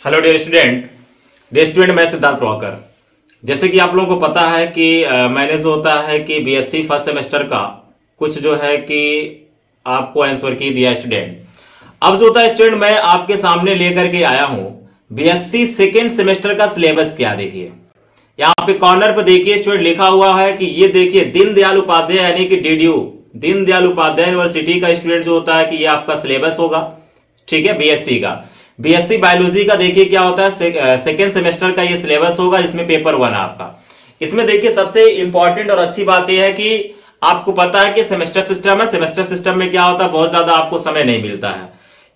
Hello dear student मैं सिद्धार्थ प्रभाकर। जैसे कि आप लोगों को पता है कि मैंने जो होता है कि बीएससी फर्स्ट सेमेस्टर का कुछ जो है कि आपको आंसर की दिया स्टूडेंट। अब जो होता है स्टूडेंट मैं आपके सामने लेकर के आया हूं बीएससी सेकेंड सेमेस्टर का सिलेबस। क्या देखिए यहाँ पे कॉर्नर पे देखिए स्टूडेंट लिखा हुआ है कि ये देखिए दीनदयाल उपाध्याय यानी कि डीडीयू दीनदयाल उपाध्याय यूनिवर्सिटी का स्टूडेंट जो होता है कि ये आपका सिलेबस होगा। ठीक है, बीएससी का बीएससी बायोलॉजी का देखिए क्या होता है सेकेंड सेमेस्टर का ये सिलेबस होगा, इसमें पेपर 1 आपका। इसमें देखिए सबसे इंपॉर्टेंट और अच्छी बात यह है कि आपको पता है कि सेमेस्टर सिस्टम है। सेमेस्टर सिस्टम में क्या होता है, बहुत ज्यादा आपको समय नहीं मिलता है।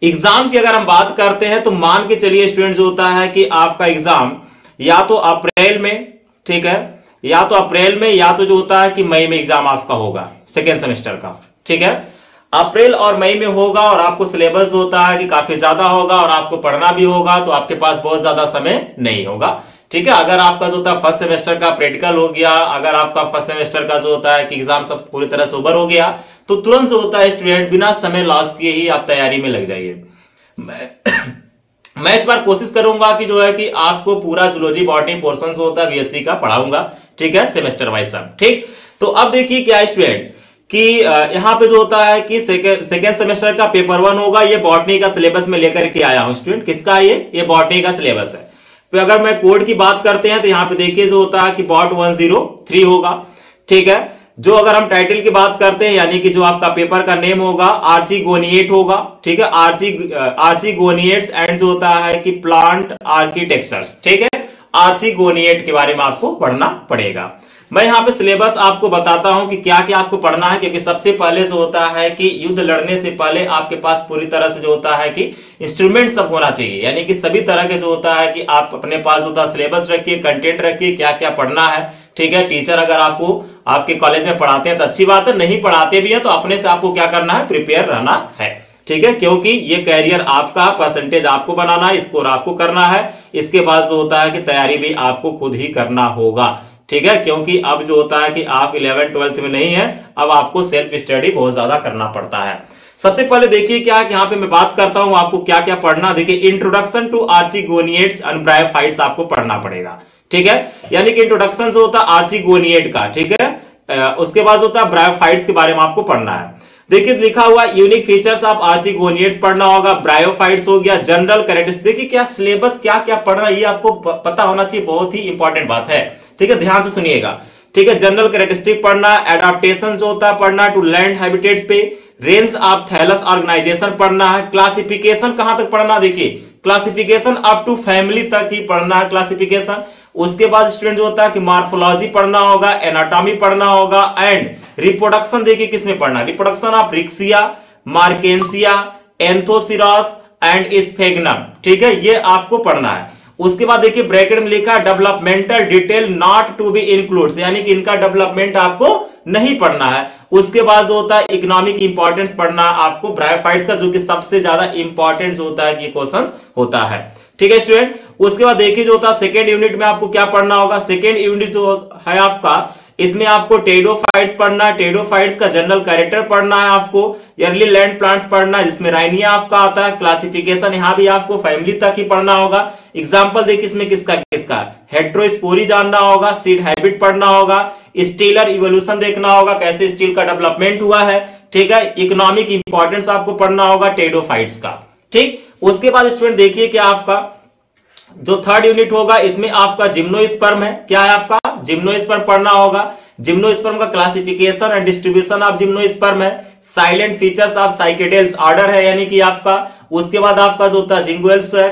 एग्जाम की अगर हम बात करते हैं तो मान के चलिए स्टूडेंट जो होता है कि आपका एग्जाम या तो अप्रैल में, ठीक है, या तो अप्रैल में या तो जो होता है कि मई में एग्जाम आपका होगा सेकेंड सेमेस्टर का। ठीक है, अप्रैल और मई में होगा और आपको सिलेबस होता है कि काफी ज्यादा होगा और आपको पढ़ना भी होगा, तो आपके पास बहुत ज्यादा समय नहीं होगा। ठीक है, अगर आपका जो होता है फर्स्ट सेमेस्टर का प्रैक्टिकल हो गया, अगर आपका फर्स्ट सेमेस्टर का जो होता है कि एग्जाम सब पूरी तरह से ओवर हो गया, तो तुरंत जो होता है स्टूडेंट बिना समय लॉस किए ही आप तैयारी में लग जाइए। मैं इस बार कोशिश करूंगा कि जो है कि आपको पूरा जूलॉजी बॉटनी पोर्शन जो होता है बीएससी का पढ़ाऊंगा। ठीक है, सेमेस्टर वाइज सब। ठीक, तो अब देखिए क्या स्टूडेंट कि यहां पे जो होता है कि सेकेंड सेमेस्टर का पेपर 1 होगा। ये बॉटनी का सिलेबस में लेकर के आया हूं स्टूडेंट। किसका ये बॉटनी का सिलेबस है। तो अगर मैं कोड की बात करते हैं तो यहां पे देखिए जो होता है कि बॉट 103 होगा। ठीक है, जो अगर हम टाइटल की बात करते हैं यानी कि जो आपका पेपर का नेम होगा आर्चिगोनिएट होगा। ठीक है, आर्चिगोनिएट्स एंड जो होता है कि प्लांट आर्किटेक्चर्स। ठीक है, आर्चिगोनिएट के बारे में आपको पढ़ना पड़ेगा। मैं यहां पे सिलेबस आपको बताता हूं कि क्या क्या आपको पढ़ना है, क्योंकि सबसे पहले जो होता है कि युद्ध लड़ने से पहले आपके पास पूरी तरह से जो होता है कि इंस्ट्रूमेंट सब होना चाहिए, यानी कि सभी तरह के जो होता है कि आप अपने पास होता है सिलेबस रखिए, कंटेंट रखिए, क्या क्या पढ़ना है। ठीक है, टीचर अगर आपको आपके कॉलेज में पढ़ाते हैं तो अच्छी बात है, नहीं पढ़ाते भी हैं तो अपने से आपको क्या करना है, प्रिपेयर रहना है। ठीक है, क्योंकि ये कैरियर आपका, परसेंटेज आपको बनाना है, स्कोर आपको करना है। इसके बाद जो होता है कि तैयारी भी आपको खुद ही करना होगा। ठीक है, क्योंकि अब जो होता है कि आप 11th 12th में नहीं है, अब आपको सेल्फ स्टडी बहुत ज्यादा करना पड़ता है। सबसे पहले देखिए क्या है कि यहाँ पे मैं बात करता हूं आपको क्या क्या पढ़ना। देखिए इंट्रोडक्शन टू आर्चिगोनिएट्स एंड ब्रायोफाइट्स आपको पढ़ना पड़ेगा। ठीक है, यानी कि इंट्रोडक्शन जो होता है आर्चिगोनिएट का, ठीक है, उसके बाद होता है ब्रायोफाइट्स के बारे में आपको पढ़ना है। देखिए लिखा हुआ यूनिक फीचर्स ऑफ आर्चिगोनिएट्स पढ़ना होगा, ब्रायोफाइट्स हो गया, जनरल कैरेक्टरिस्टिक्स। देखिए क्या सिलेबस क्या क्या पढ़ना ये आपको पता होना चाहिए, बहुत ही इंपॉर्टेंट बात है। ठीक है, ध्यान से सुनिएगा। ठीक है, जनरल कैरेक्टरिस्टिक पढ़ना, एडाप्टेशन जो होता है पढ़ना टू लैंड हैबिटेट्स पे, रेंज ऑफ थैलस ऑर्गेनाइजेशन पढ़ना है, क्लासिफिकेशन कहां तक पढ़ना, देखिए क्लासिफिकेशन अप टू फैमिली तक ही पढ़ना है क्लासिफिकेशन। उसके बाद स्टूडेंट जो होता है कि मार्फोलॉजी पढ़ना होगा, एनाटॉमी पढ़ना होगा एंड रिप्रोडक्शन। देखिए किसमें पढ़ना, reproduction of Riccia, मार्केंसिया, Anthoceros and स्फेग्नम। ठीक है, ये आपको पढ़ना है। उसके बाद देखिए ब्रैकेट में लिखा developmental detail not to be include, यानी कि इनका डेवलपमेंट आपको नहीं पढ़ना है। उसके बाद जो होता है इकोनॉमिक इंपॉर्टेंस पढ़ना आपको ब्रायोफाइट्स का, जो कि सबसे ज्यादा इंपॉर्टेंट जो होता है कि क्वेश्चंस होता है। ठीक है स्टूडेंट, उसके बाद देखिए जो होता है सेकेंड यूनिट में आपको क्या पढ़ना होगा। सेकेंड यूनिट जो है आपका, इसमें आपको टेडोफाइट्स पढ़ना है, टेडोफाइट्स का जनरल कैरेक्टर पढ़ना है आपको, अर्ली लैंड प्लांट्स पढ़ना है जिसमें राइनिया आपका आता है, क्लासिफिकेशन यहां भी आपको फैमिली तक ही पढ़ना होगा। एग्जांपल देखिए इसमें किसका किसका, हेट्रोस्पोरी जानना होगा, सीड हैबिट पढ़ना होगा, स्टीलर इवोल्यूशन देखना होगा, कैसे स्टील का डेवलपमेंट हुआ है। ठीक है, इकोनॉमिक इंपॉर्टेंस आपको पढ़ना होगा टेडोफाइट्स का। ठीक, उसके बाद स्टूडेंट देखिए क्या आपका जो थर्ड यूनिट होगा, इसमें आपका जिम्नोस्पर्म है। क्या है आपका, जिम्नोस्पर्म पढ़ना होगा। जिम्नोस्पर्म का classification and distribution of gymnosperm है, salient features of Cycadales order है यानी कि आपका। उसके बाद आपका जो होता है जिंगुएल्स है,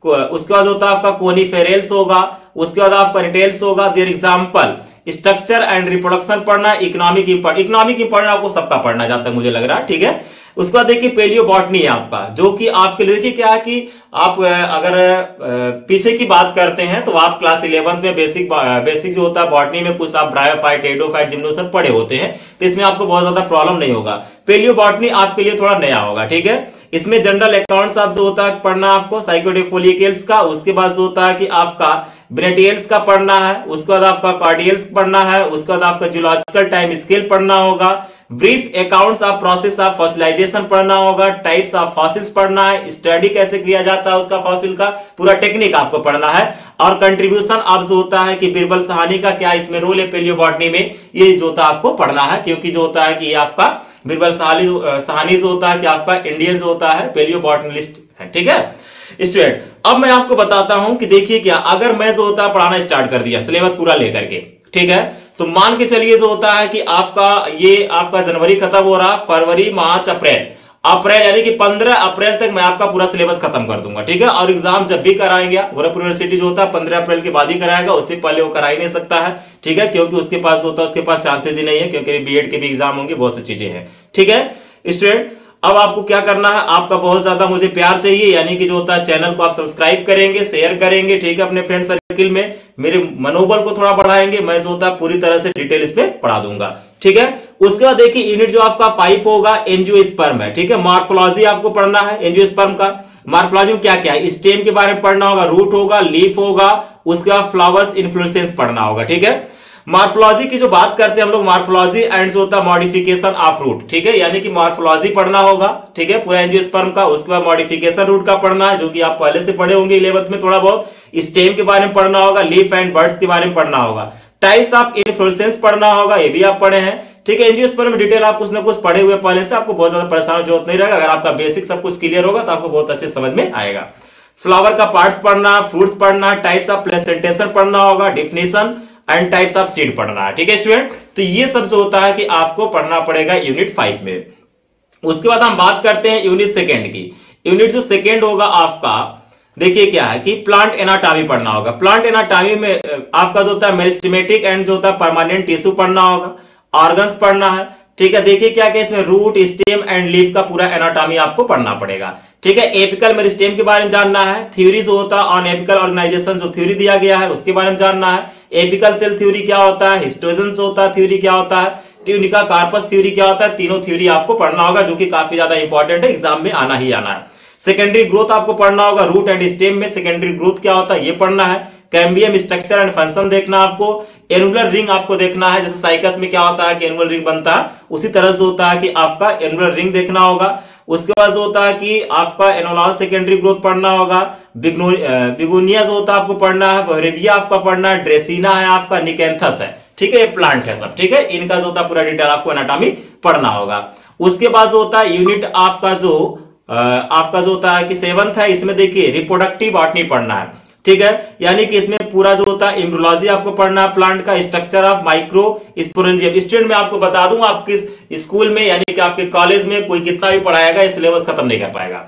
उसके बाद होता है आपका कोनिफेरेल्स होगा, उसके बाद आपका रिटेल्स होगा। Their example structure and reproduction पढ़ना, इकोनॉमिक इंपॉर्टेंट आपको सबका पढ़ना जहां तक मुझे लग रहा है। ठीक है, उसके बाद देखिए पेलियोबॉटनी है आपका, जो कि आपके लिए देखिए क्या है कि आप अगर पीछे की बात करते हैं तो आप क्लास 11th में बेसिक जो होता है बॉटनी में कुछ आप ब्रायोफाइट, टेडोफाइट, जिम्नोस्पर्म पढ़े होते हैं, तो इसमें आपको बहुत ज्यादा प्रॉब्लम नहीं होगा। पेलियोबॉटनी आपके लिए थोड़ा नया होगा। ठीक है, इसमें जनरल अकाउंट्स आप जो होता है पढ़ना आपको, साइकोडेफोलिकल्स का, उसके बाद जो होता है कि आपका ब्रेटियल्स का पढ़ना है, उसके बाद आपका कार्डियल्स पढ़ना है, उसके बाद आपका जूलॉजिकल टाइम स्केल पढ़ना होगा, brief accounts of process of fossilisation पढ़ना होगा, टाइप्स ऑफ फॉसिल्स पढ़ना है, स्टडी कैसे किया जाता है उसका फॉसिल का पूरा टेक्निक आपको पढ़ना है, और कंट्रीब्यूशन अब जो होता है कि बीरबल साहनी का क्या इसमें रोल है पेलियोबॉटनी में, ये जो होता है आपको पढ़ना है, क्योंकि जो होता है कि ये आपका बीरबल साहनी जो होता है कि आपका इंडियन जो होता है पेलियोबॉटनिस्ट है। ठीक है स्टूडेंट, अब मैं आपको बताता हूं कि देखिए क्या, अगर मैं जो होता है पढ़ाना स्टार्ट कर दिया सिलेबस पूरा लेकर के, ठीक है, तो मान के चलिए जो होता है कि आपका जनवरी खत्म हो रहा, फरवरी मार्च अप्रैल यानी कि 15 अप्रैल तक मैं आपका पूरा सिलेबस खत्म कर दूंगा। ठीक है, और एग्जाम जब भी कराएंगे गोरखपुर यूनिवर्सिटी जो होता है 15 अप्रैल के बाद ही कराएगा, उससे पहले वो करा ही नहीं सकता है। ठीक है, क्योंकि उसके पास होता है, उसके पास चांसेस ही नहीं है, क्योंकि बीएड के भी एग्जाम होंगे, बहुत सी चीजें हैं। ठीक है स्टूडेंट, अब आपको क्या करना है, आपका बहुत ज्यादा मुझे प्यार चाहिए, यानी कि जो होता है चैनल को आप सब्सक्राइब करेंगे, शेयर करेंगे, ठीक है, अपने फ्रेंड सर्किल में, मेरे मनोबल को थोड़ा बढ़ाएंगे, मैं जो होता है पूरी तरह से डिटेल इस पे पढ़ा दूंगा। ठीक है, उसके बाद देखिए यूनिट जो आपका 5 होगा एंजियोस्पर्म है। ठीक है, मॉर्फोलॉजी आपको पढ़ना है एंजियोस्पर्म का। मॉर्फोलॉजी में क्या क्या है, स्टेम के बारे में पढ़ना होगा, रूट होगा, लीफ होगा, उसके बाद फ्लावर्स इन्फ्लोरेसेंस पढ़ना होगा। ठीक है, मॉर्फोलॉजी की जो बात करते हैं हम लोग, मॉर्फोलॉजी एंड जो होता है मॉडिफिकेशन ऑफ रूट। ठीक है, यानी कि मॉर्फोलॉजी पढ़ना होगा, ठीक है, पूरा एंजियोस्पर्म का। उसके बाद मॉडिफिकेशन रूट का पढ़ना है, जो कि आप पहले से पढ़े होंगे 11th में थोड़ा बहुत। स्टेम के बारे में पढ़ना होगा, लीफ एंड बर्ड्स के बारे में पढ़ना होगा, टाइप्स ऑफ इन्फ्लोरेसेंस पढ़ना होगा, ये भी आप पढ़े हैं। ठीक है, एंजियोस्पर्म में डिटेल आप कुछ ना कुछ पढ़े हुए पहले से, आपको बहुत ज्यादा परेशान जरूरत नहीं रहेगा। अगर आपका बेसिक सब कुछ क्लियर होगा तो आपको बहुत अच्छे समझ में आएगा। फ्लावर का पार्ट्स पढ़ना, फ्रूट्स पढ़ना, टाइप्स ऑफ प्लेसेंटेशन पढ़ना होगा, definition and types of seed पढ़ना है। ठीक है स्टूडेंट, तो ये सब जो होता है कि आपको पढ़ना पड़ेगा यूनिट 5 में। उसके बाद हम बात करते हैं यूनिट सेकेंड की। यूनिट जो सेकेंड होगा आपका, देखिए क्या है कि प्लांट एनाटॉमी पढ़ना होगा। प्लांट एनाटॉमी में आपका जो होता है मेरिस्टेमेटिक एंड जो होता है परमानेंट टिश्यू पढ़ना होगा, ऑर्गन्स पढ़ना है। ठीक है, देखिए क्या क्या इसमें रूट, स्टेम एंड लीफ का पूरा एनाटॉमी आपको पढ़ना पड़ेगा। ठीक है, एपिकल मेरिस्टेम के बारे में जानना है, थ्योरी जो होता है ऑन एपिकल ऑर्गेनाइजेशन जो थ्योरी दिया गया है उसके बारे में जानना है, एपिकल सेल थ्योरी क्या होता है, हिस्टोजन जो होता है थ्योरी क्या होता है, ट्यूनिका कार्पस थ्योरी क्या होता है, तीनों थ्योरी आपको पढ़ना होगा, जो कि काफी ज्यादा इंपॉर्टेंट है, एग्जाम में आना ही आना है। सेकेंडरी ग्रोथ आपको पढ़ना होगा, रूट एंड स्टेम में सेकेंडरी ग्रोथ क्या होता है ये पढ़ना है। कैम्बियम स्ट्रक्चर एंड फंक्शन देखना आपको, एनुलर रिंग आपको देखना है, जैसे साइकस में क्या होता है कि एनुअल रिंग बनता है, उसी तरह से होता है कि आपका एनुलर रिंग देखना होगा। उसके बाद जो होता है कि आपका एनोलॉज सेकेंडरी ग्रोथ पढ़ना होगा, बिगोनिया जो होता है आपको पढ़ना है, बहरेविया आपका पढ़ना है, ड्रेसिना है आपका, निकेंथस है। ठीक है, ये प्लांट है सब। ठीक है, इनका जो होता है पूरा डिटेल आपको एनाटॉमी पढ़ना होगा। उसके बाद जो होता है यूनिट आपका जो होता है कि 7th है, इसमें देखिए रिप्रोडक्टिव बॉटनी पढ़ना है। ठीक है, यानी कि इसमें पूरा जो होता है एम्ब्रियोलॉजी आपको पढ़ना है, प्लांट का structure of micro sporangium. Student मैं आपको बता दूं, आपके स्कूल में यानी कि आपके कॉलेज में कोई कितना भी पढ़ाएगा ये सिलेबस खत्म नहीं कर पाएगा।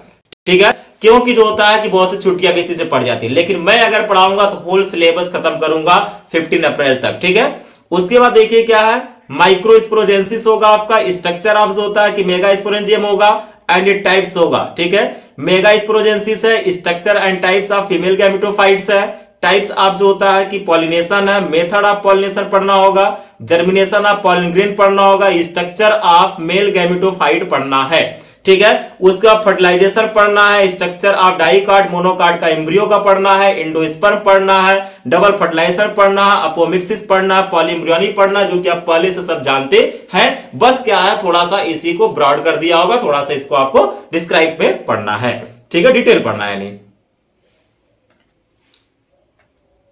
ठीक है, क्योंकि जो होता है कि बहुत सी छुट्टियां भी इससे पड़ जाती है, लेकिन मैं अगर पढ़ाऊंगा तो होल सिलेबस खत्म करूंगा 15 अप्रैल तक। ठीक है, उसके बाद देखिए क्या है, माइक्रो स्पोरेंजियस होगा आपका, स्ट्रक्चर ऑफ जो होता है कि मेगा स्पोरेंजियम होगा एंड टाइप्स होगा। ठीक है, मेगा स्पोरेंजियस है, structure and types of female gametophytes है, टाइप्स ऑफ जो होता है कि पॉलिनेशन है, मेथड ऑफ पॉलिनेशन पढ़ना होगा, जर्मिनेशन ऑफ पॉलिन ग्रेन पढ़ना होगा, स्ट्रक्चर ऑफ मेल गैमेटोफाइट पढ़ना है। ठीक है, उसका फर्टिलाइजेशन पढ़ना है, स्ट्रक्चर ऑफ डाइकाट मोनोकाट का एम्ब्रियो का पढ़ना है, एंडोस्पर्म पढ़ना है, डबल फर्टिलाइजेशन पढ़ना है, अपोमिक्सिस पढ़ना है, पॉलीएम्ब्रियोनी पढ़ना, जो कि आप पहले से सब जानते हैं, बस क्या है थोड़ा सा इसी को ब्रॉड कर दिया होगा, थोड़ा सा इसको आपको डिस्क्राइब में पढ़ना है। ठीक है, डिटेल पढ़ना है नहीं।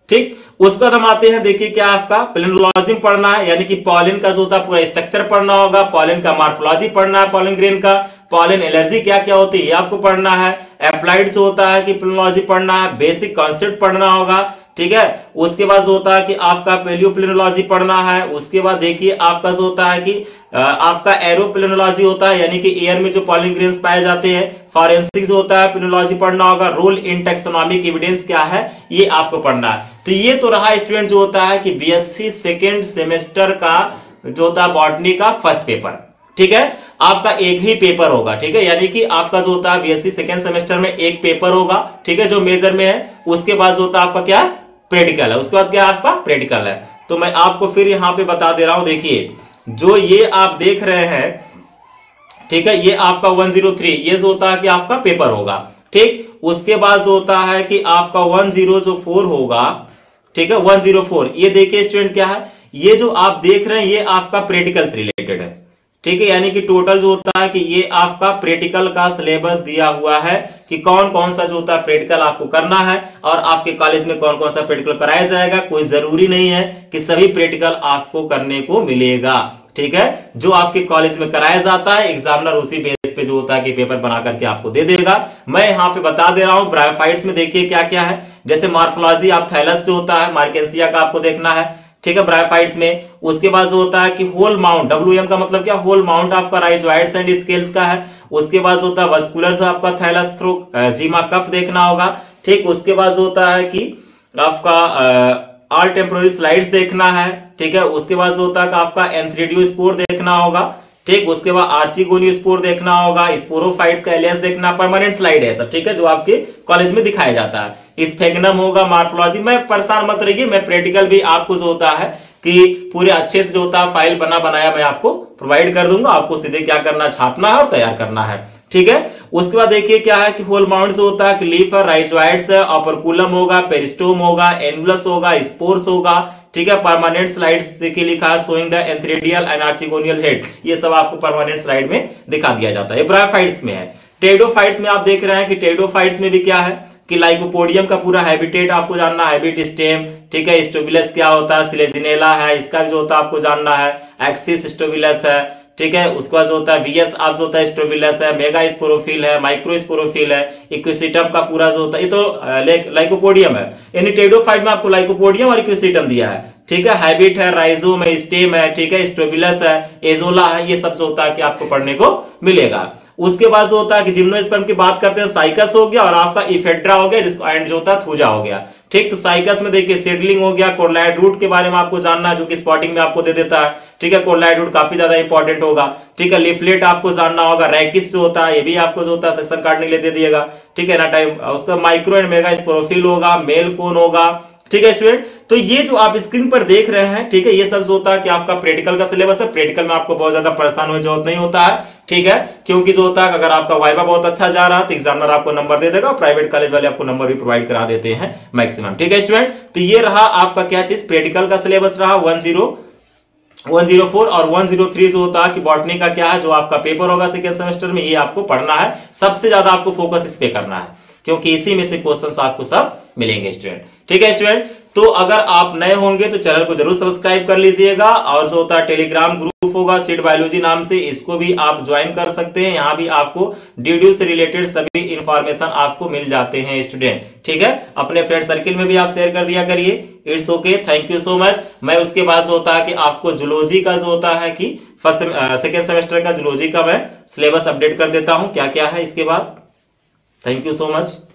ठीक, उसके बाद हम आते हैं, देखिए क्या आपका प्लेनोलॉजी पढ़ना है, यानी कि पॉलिन का जो होता है पूरा स्ट्रक्चर पढ़ना होगा, पॉलिन का मॉर्फोलॉजी पढ़ना है, पॉलिन ग्रेन का, पॉलिन एलर्जी क्या क्या होती है ये आपको पढ़ना है, एप्लाइड जो होता है कि प्लेनोलॉजी पढ़ना है, बेसिक कॉन्सेप्ट पढ़ना होगा। ठीक है, उसके बाद जो होता है कि आपका पेलियोप्लेनोलॉजी पढ़ना है। उसके बाद देखिए आपका जो होता है कि आपका एरोप्लेनोलॉजी होता है, यानी कि एयर में जो पॉलिन ग्रेन्स पाए जाते हैं। फॉरेंसिक जो होता है प्लेनोलॉजी पढ़ना होगा, रोल इन टैक्सोनॉमिक एविडेंस क्या है ये आपको पढ़ना है। तो ये तो रहा स्टूडेंट जो होता है कि बीएससी सेकेंड सेमेस्टर का जो होता है बॉटनी का फर्स्ट पेपर। ठीक है, आपका एक ही पेपर होगा। ठीक है, यानी कि आपका जो होता है बीएससी सेकेंड सेमेस्टर में एक पेपर होगा। ठीक है, जो मेजर में है, उसके बाद जो होता है आपका क्या प्रैक्टिकल है, उसके बाद क्या आपका प्रैक्टिकल है। तो मैं आपको फिर यहां पे बता दे रहा हूं, देखिए जो ये आप देख रहे हैं, ठीक है, ये आपका 103 ये जो होता है कि आपका पेपर होगा। ठीक, उसके बाद जो होता है कि आपका 104 होगा। ठीक है, 104 ये देखिए स्टूडेंट क्या है, ये जो आप देख रहे हैं ये आपका प्रैक्टिकल से रिलेटेड है। ठीक है, यानी कि टोटल जो होता है कि ये आपका प्रैक्टिकल का सिलेबस दिया हुआ है कि कौन कौन सा जो होता है प्रैक्टिकल आपको करना है और आपके कॉलेज में कौन कौन सा प्रैक्टिकल कराया जाएगा। कोई जरूरी नहीं है कि सभी प्रैक्टिकल आपको करने को मिलेगा, ठीक है। जो आपके कॉलेज में कराया जाता है एग्जामिनर उसी बेस पे जो होता है कि पेपर बना करके आपको दे देगा। मैं यहाँ पे बता दे रहा हूँ। ब्रायोफाइट्स में देखिए क्या क्या है, जैसे मार्फोलॉजी ऑफ थैलस जो होता है मार्केंसिया का आपको देखना है, ठीक है, ब्रायोफाइट्स में। उसके बाद जो होता है कि होल माउंट, WM का मतलब क्या, होल माउंट आपका राइजोइड्स एंड स्केल्स का है। उसके बाद जो होता है वस्कुलर से आपका थैलस जीमा कफ देखना होगा, ठीक। उसके बाद जो होता है कि आपका ऑल टेम्पोररी स्लाइड्स देखना है, ठीक है। उसके बाद जो होता है कि आपका एंथ्रेडियोस्पोर देखना होगा, ठीक। उसके बाद आर्चिगोनियोस्पोर देखना होगा, स्पोरोफाइट्स का एलियस देखना, परमानेंट स्लाइड है सब, ठीक है, जो आपके कॉलेज में दिखाया जाता है। स्फेग्नम होगा, मार्फोलॉजी में परेशान मत रहिए, मैं प्रैक्टिकल भी आपको जो होता है कि पूरे अच्छे से जो होता है फाइल बना बनाया मैं आपको प्रोवाइड कर दूंगा। आपको सीधे क्या करना, छापना है और तैयार करना है, ठीक है। उसके बाद देखिए क्या है कि होल माउंट जो होता है कि लीफ है, राइजोइड्स है, ऑपरकुलम होगा, पेरिस्टोम होगा, एन्वलस होगा, स्पोर्स होगा, ठीक है। परमानेंट स्लाइड्स देखिए लिखा है शोइंग द एंथ्रेडियल एंड आर्चिगोनियल हेड, ये सब आपको परमानेंट स्लाइड में दिखा दिया जाता है। ब्रायोफाइट्स में है। टेरिडोफाइट्स में आप देख रहे हैं कि टेरिडोफाइट्स में भी क्या है कि लाइकोपोडियम का पूरा हैबिटेट आपको जानना है, हैबिट स्टेम, ठीक है। स्टोबिलस क्या होता है, सिलेजिनेला है, इसका भी जो होता है आपको जानना है। एक्सिस स्टोबिलस है, ठीक है। उसके बाद जो होता है VS आप जो होता है स्टोबिलस है, मेगा स्पोरोफिल है, माइक्रो स्पोरोफिल है, इक्विसिटम का पूरा जो होता है, ये तो लाइकोपोडियम है। यानी टेरिडोफाइट में आपको लाइकोपोडियम और इक्विसिटम दिया है, ठीक है। हैबिट है, राइजोम है, स्टेम है, ठीक है, स्टोबिलस है, एजोला है, ये सब जो होता है कि आपको पढ़ने को मिलेगा। उसके बाद जो होता है कि जिम्नोस्पर्म की बात करते हैं, साइकस हो गया और आपका इफेड्रा हो गया, जिसको एंड जो होता है थूजा हो गया, ठीक। तो साइकस में देखिए सीडलिंग हो गया, कोरलाइड रूट के बारे में आपको जानना है जो कि स्पॉटिंग में आपको दे देता है, ठीक है। कोरलाइड रूट काफी ज्यादा इंपॉर्टेंट होगा, ठीक है। लिफलेट आपको जानना होगा, रैकिस जो होता है ये भी आपको जो होता है सेक्शन काटने के लिए दे दिएगा, ठीक है ना टाइम। उसका माइक्रो एंड मेगा स्पोरोफिल होगा, मेल कोन होगा, ठीक है स्टूडेंट। तो ये जो आप स्क्रीन पर देख रहे हैं, ठीक है, ये सब जो होता है कि आपका प्रैक्टिकल का सिलेबस है। प्रैक्टिकल में आपको बहुत ज्यादा परेशान होने की जरूरत नहीं होता है, ठीक है, क्योंकि जो होता है अगर आपका वाइवा बहुत अच्छा जा रहा है तो एग्जामिनर आपको नंबर दे देगा, प्राइवेट कॉलेज वाले आपको नंबर भी प्रोवाइड करा देते हैं मैक्सिमम, ठीक है स्टूडेंट। तो ये रहा आपका क्या चीज, प्रैक्टिकल का सिलेबस रहा 104 और 103 जो होता है कि बॉटनी का क्या है, जो आपका पेपर होगा सेकेंड सेमेस्टर में, ये आपको पढ़ना है। सबसे ज्यादा आपको फोकस इस पे करना है क्योंकि इसी में से क्वेश्चंस आपको सब मिलेंगे स्टूडेंट, ठीक है स्टूडेंट। तो अगर आप नए होंगे तो चैनल को जरूर सब्सक्राइब कर लीजिएगा और जो होता है टेलीग्राम ग्रुप होगा सीड बायोलॉजी नाम से, इसको भी आप ज्वाइन कर सकते हैं। यहाँ भी आपको डीडीयू से रिलेटेड सभी इंफॉर्मेशन आपको मिल जाते हैं स्टूडेंट, ठीक है। अपने फ्रेंड सर्किल में भी आप शेयर कर दिया करिए। It's okay, thank you so much. मैं उसके बाद जो होता है कि आपको जूलॉजी का जो होता है कि सेकेंड सेमेस्टर का जूलॉजी का मैं सिलेबस अपडेट कर देता हूं क्या क्या है इसके बाद। Thank you so much.